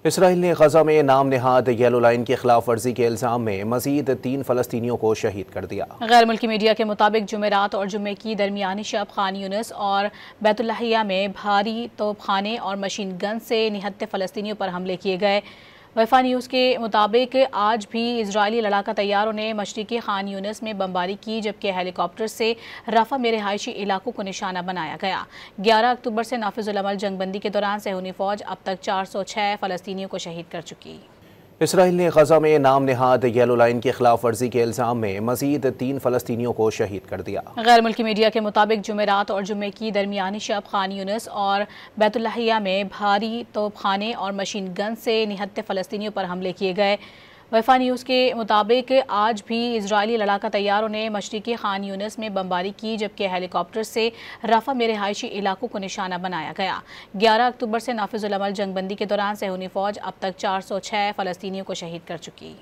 Israel ने गजा में नाम नेहाद येलो लाइन की खिलाफ वर्जी के इल्ज़ाम में मजीद 3 फ़लस्तीनियों को शहीद कर दिया। गैर मुल्की मीडिया के मुताबिक जुमेरात और जुम्मे की दरमियानी शब खान यूनिस और बैतुल्लाहिया में भारी तोपखाने और मशीन गन से निहत्ते फ़लस्तीनियों पर हमले किए गए। वफा न्यूज़ के मुताबिक आज भी इजरायली लड़ाका तैयारों ने मशरिकी खान यूनिस में बमबारी की, जबकि हेलीकॉप्टर से रफा में रिहायशी इलाकों को निशाना बनाया गया। 11 अक्टूबर से नाफिजुल अमल जंगबंदी के दौरान सहूनी फौज अब तक 406 फ़लस्तीनियों को शहीद कर चुकी। इसराइल ने गजा में नाम नेहाद येलो लाइन की खिलाफ वर्जी के इल्ज़ाम में मजीद 3 फ़लस्तीनियों को शहीद कर दिया। गैर मुल्की मीडिया के मुताबिक जुमेरात और जुम्मे की दरमियानी शब खान यूनिस और बैतुल्लाहिया में भारी तोपखाने और मशीन गन से निहत्ते फ़लस्तीनियों पर हमले किए गए। वफा न्यूज़ के मुताबिक आज भी इजरायली लड़ाका तैयारों ने मशरिकी खान यूनिस में बमबारी की, जबकि हेलीकॉप्टर से रफा में रिहायशी इलाकों को निशाना बनाया गया। 11 अक्टूबर से नाफिजुल अमल जंगबंदी के दौरान सहूनी फौज अब तक 406 फ़लस्तीनियों को शहीद कर चुकी।